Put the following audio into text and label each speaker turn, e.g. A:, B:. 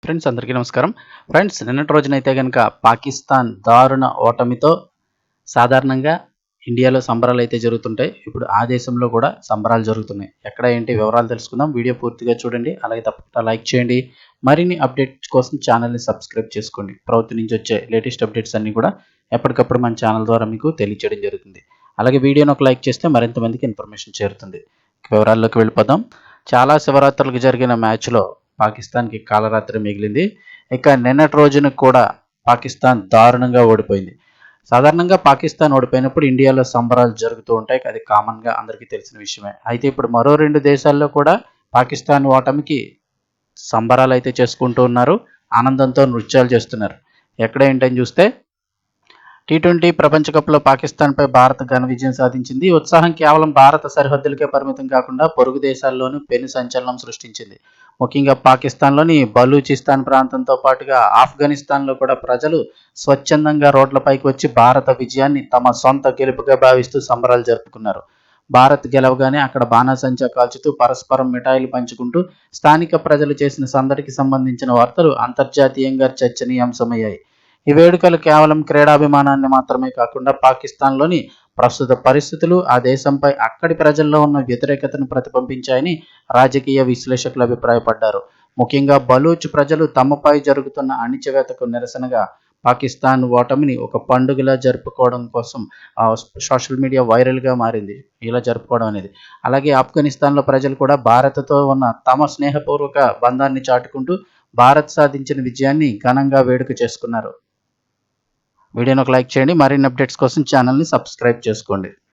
A: Friends అందరికీ నమస్కారం. Friends నిన్నటి రోజునైతే గనుక పాకిస్తాన్ దారుణ ఓటమితో సాధారణంగా ఇండియాలో సంబరాలైతే జరుగుతుంటాయి. ఇప్పుడు ఆ దేశంలో కూడా సంబరాలు జరుగుతున్నాయి. ఎక్కడ ఏంటి వివరాలు తెలుసుకుందాం. వీడియో పూర్తిగా చూడండి. అలాగే తప్పకుండా లైక్ చేయండి. మరిన్ని అప్డేట్స్ కోసం ఛానల్‌ని సబ్స్క్రైబ్ చేసుకోండి. ప్రభుత్వం నుంచి వచ్చే లేటెస్ట్ అప్డేట్స్ అన్నీ కూడా ఎప్పటికప్పుడు మన ఛానల్ ద్వారా మీకు తెలియజేయడం జరుగుతుంది. అలాగే వీడియోని ఒక లైక్ చేస్తే మరింత మందికి ఇన్ఫర్మేషన్ చేరుతుంది. వివరాల్లోకి వెళ్ళిపోదాం. చాలా శివరాత్రులకు జరిగిన మ్యాచ్‌లో పాకిస్తాన్‌కి కాలరాత్రి మిగిలింది. ఇక నిన్నటి రోజున కూడా పాకిస్తాన్ దారుణంగా ఓడిపోయింది. సాధారణంగా పాకిస్తాన్ ఓడిపోయినప్పుడు ఇండియాలో సంబరాలు జరుగుతూ ఉంటాయి. అది కామన్‌గా అందరికీ తెలిసిన విషయమే. అయితే ఇప్పుడు మరో 2 దేశాల్లో కూడా పాకిస్తాన్ ఓటమికి సంబరాలైతే చేసుకుంటూ ఉన్నారు. ఆనందంతో నృత్యాలు చేస్తున్నారు. ఎక్కడ ఏంటని చూస్తే టీ20 ప్రపంచ కప్‌లో పాకిస్తాన్‌పై భారత్ ఘన విజయం సాధించింది. ఈ ఉత్సాహం కేవలం భారత సరిహద్దులకే పరిమితం కాకుండా పొరుగు దేశాల్లోనూ పెను సంచలనం సృష్టించింది. ముఖ్యంగా పాకిస్తాన్‌లోని బలూచిస్తాన్ ప్రాంతంతో పాటుగా ఆఫ్ఘనిస్తాన్‌లో కూడా ప్రజలు స్వచ్ఛందంగా రోడ్లపైకి వచ్చి భారత విజయాన్ని తమ సొంత గెలుపుగా భావిస్తూ సంబరాలు జరుపుకున్నారు. భారత్ గెలవగానే అక్కడ బాణాసంచా కాల్చుతూ పరస్పరం మిఠాయిలు పంచుకుంటూ స్థానిక ప్రజలు చేసిన సందడికి సంబంధించిన వార్తలు అంతర్జాతీయంగా చర్చనీయాంశమయ్యాయి. ఈ వేడుకలు కేవలం క్రీడాభిమానాన్ని మాత్రమే కాకుండా పాకిస్తాన్‌లోని ప్రస్తుత పరిస్థితులు, ఆ దేశంపై అక్కడి ప్రజల్లో ఉన్న వ్యతిరేకతను ప్రతిబింబించాయని రాజకీయ విశ్లేషకులు అభిప్రాయపడ్డారు. ముఖ్యంగా బలూచ్ ప్రజలు తమపై జరుగుతున్న అణిచివేతకు నిరసనగా పాకిస్తాన్ ఓటమిని ఒక పండుగలా జరుపుకోవడం కోసం సోషల్ మీడియా వైరల్‌గా మారింది. ఇలా జరుపుకోవడం అనేది. అలాగే ఆఫ్ఘనిస్తాన్‌లో ప్రజలు కూడా భారత్‌తో ఉన్న తమ స్నేహపూర్వక బంధాన్ని చాటుకుంటూ భారత్ సాధించిన విజయాన్ని ఘనంగా వేడుక చేసుకున్నారు. వీడియోని ఒక లైక్ చేయండి. మరిన్ని అప్డేట్స్ కోసం ఛానల్‌ని సబ్స్క్రైబ్ చేసుకోండి.